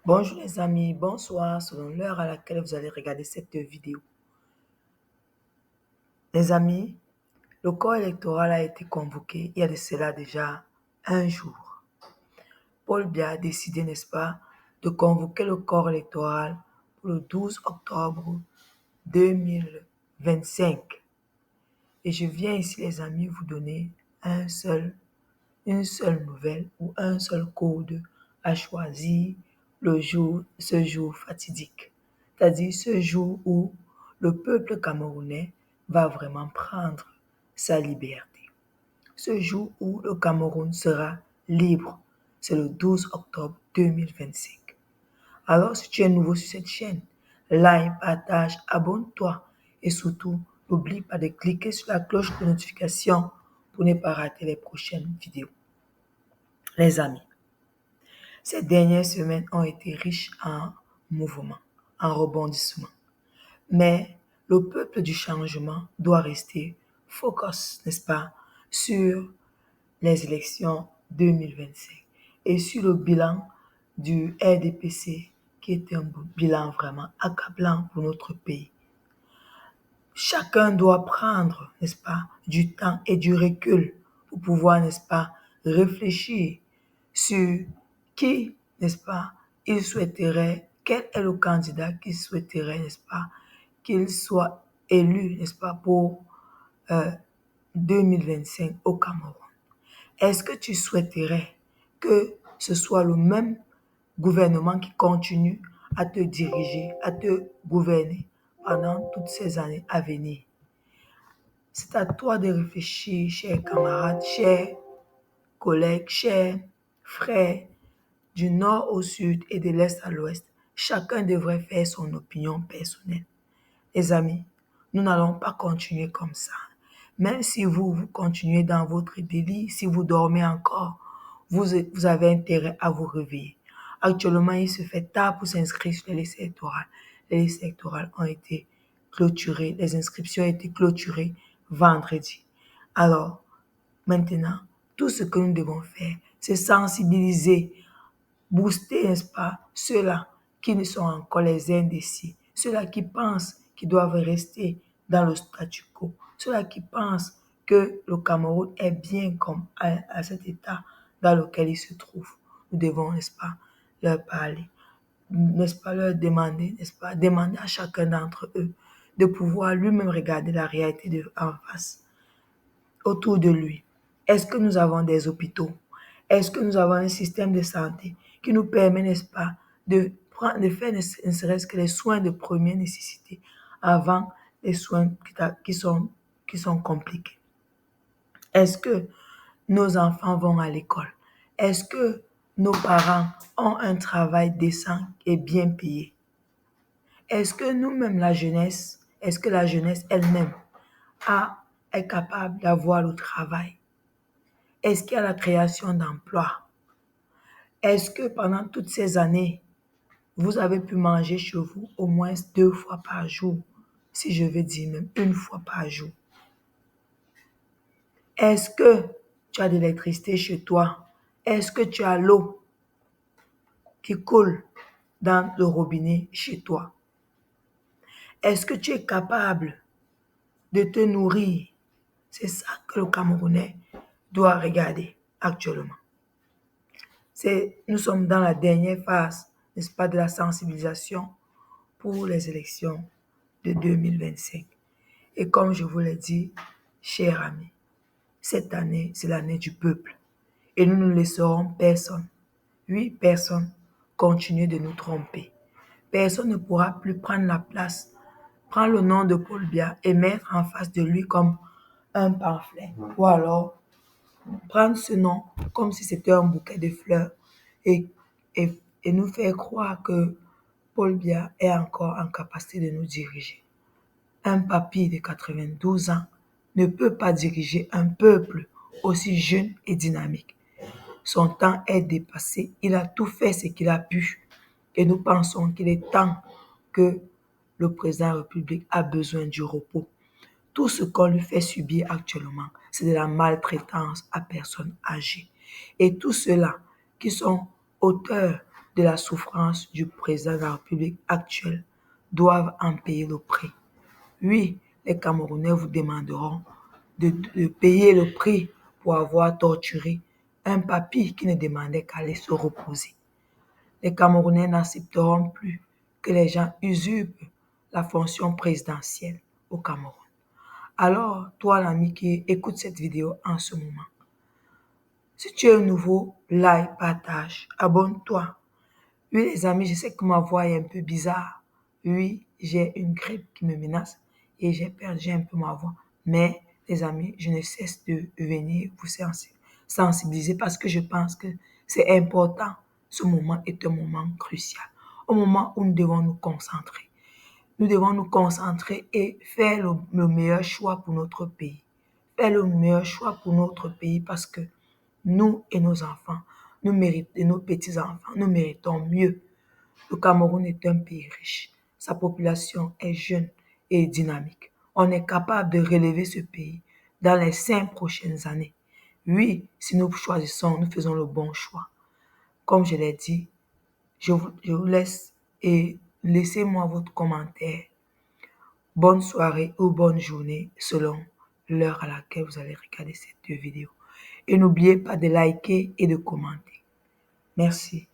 Bonjour les amis, bonsoir selon l'heure à laquelle vous allez regarder cette vidéo. Les amis, le corps électoral a été convoqué il y a de cela déjà un jour. Paul Biya a décidé, n'est-ce pas, de convoquer le corps électoral pour le 12 octobre 2025. Et je viens ici, les amis, vous donner une seule nouvelle ou un seul code à choisir ce jour fatidique. C'est-à-dire ce jour où le peuple camerounais va vraiment prendre sa liberté. Ce jour où le Cameroun sera libre, c'est le 12 octobre 2025. Alors, si tu es nouveau sur cette chaîne, like, partage, abonne-toi et surtout, n'oublie pas de cliquer sur la cloche de notification pour ne pas rater les prochaines vidéos. Les amis, ces dernières semaines ont été riches en mouvements, en rebondissements. Mais le peuple du changement doit rester focus, n'est-ce pas, sur les élections 2025 et sur le bilan du RDPC qui est un bilan vraiment accablant pour notre pays. Chacun doit prendre, n'est-ce pas, du temps et du recul pour pouvoir, n'est-ce pas, réfléchir sur qui, n'est-ce pas, il souhaiterait, quel est le candidat qu'il souhaiterait, n'est-ce pas, qu'il soit élu, n'est-ce pas, pour 2025 au Cameroun. Est-ce que tu souhaiterais que ce soit le même gouvernement qui continue à te diriger, à te gouverner pendant toutes ces années à venir? C'est à toi de réfléchir, chers camarades, chers collègues, chers frères, du nord au sud et de l'est à l'ouest. Chacun devrait faire son opinion personnelle. Les amis, nous n'allons pas continuer comme ça. Même si vous continuez dans votre délit, si vous dormez encore, vous avez intérêt à vous réveiller. Actuellement, il se fait tard pour s'inscrire sur les listes électorales. Les listes électorales ont été clôturées, les inscriptions ont été clôturées vendredi. Alors, maintenant, tout ce que nous devons faire, c'est sensibiliser, booster, n'est-ce pas, ceux-là qui ne sont encore les indécis, ceux-là qui pensent qu'ils doivent rester dans le statu quo, ceux-là qui pensent que le Cameroun est bien comme à cet état dans lequel il se trouve. Nous devons, n'est-ce pas, leur parler, n'est-ce pas, leur demander, n'est-ce pas, demander à chacun d'entre eux de pouvoir lui-même regarder la réalité en face, autour de lui. Est-ce que nous avons des hôpitaux? Est-ce que nous avons un système de santé qui nous permet, n'est-ce pas, de faire ne serait-ce que les soins de première nécessité avant les soins qui sont compliqués? Est-ce que nos enfants vont à l'école? Est-ce que nos parents ont un travail décent et bien payé? Est-ce que nous-mêmes, est-ce que la jeunesse elle-même est capable d'avoir le travail? Est-ce qu'il y a la création d'emplois? Est-ce que pendant toutes ces années, vous avez pu manger chez vous au moins 2 fois par jour, si je veux dire même 1 fois par jour? Est-ce que tu as de l'électricité chez toi? Est-ce que tu as l'eau qui coule dans le robinet chez toi? Est-ce que tu es capable de te nourrir? C'est ça que le Camerounais doit regarder actuellement. Nous sommes dans la dernière phase, n'est-ce pas, de la sensibilisation pour les élections de 2025. Et comme je vous l'ai dit, chers amis, cette année, c'est l'année du peuple. Et nous ne laisserons personne, oui, personne, continuer de nous tromper. Personne ne pourra plus prendre la place, prendre le nom de Paul Biya et mettre en face de lui comme un pamphlet. Ou alors, prendre ce nom comme si c'était un bouquet de fleurs et, et nous faire croire que Paul Biya est encore en capacité de nous diriger. Un papy de 92 ans ne peut pas diriger un peuple aussi jeune et dynamique. Son temps est dépassé. Il a tout fait ce qu'il a pu. Et nous pensons qu'il est temps que le président de la République a besoin du repos. Tout ce qu'on lui fait subir actuellement, c'est de la maltraitance à personnes âgées. Et tous ceux-là qui sont auteurs de la souffrance du président de la République actuelle doivent en payer le prix. Oui, les Camerounais vous demanderont de payer le prix pour avoir torturé un papy qui ne demandait qu'à aller se reposer. Les Camerounais n'accepteront plus que les gens usurpent la fonction présidentielle au Cameroun. Alors, toi l'ami qui écoute cette vidéo en ce moment, si tu es nouveau, like, partage, abonne-toi. Oui les amis, je sais que ma voix est un peu bizarre. Oui, j'ai une grippe qui me menace et j'ai perdu un peu ma voix. Mais les amis, je ne cesse de venir vous sensibiliser parce que je pense que c'est important. Ce moment est un moment crucial. Au moment où nous devons nous concentrer. Nous devons nous concentrer et faire le meilleur choix pour notre pays. Faire le meilleur choix pour notre pays parce que nous et nos enfants, nous méritons, et nos petits-enfants, nous méritons mieux. Le Cameroun est un pays riche. Sa population est jeune et dynamique. On est capable de relever ce pays dans les 5 prochaines années. Oui, si nous choisissons, nous faisons le bon choix. Comme je l'ai dit, je vous laisse et laissez-moi votre commentaire. Bonne soirée ou bonne journée selon l'heure à laquelle vous allez regarder cette vidéo. Et n'oubliez pas de liker et de commenter. Merci.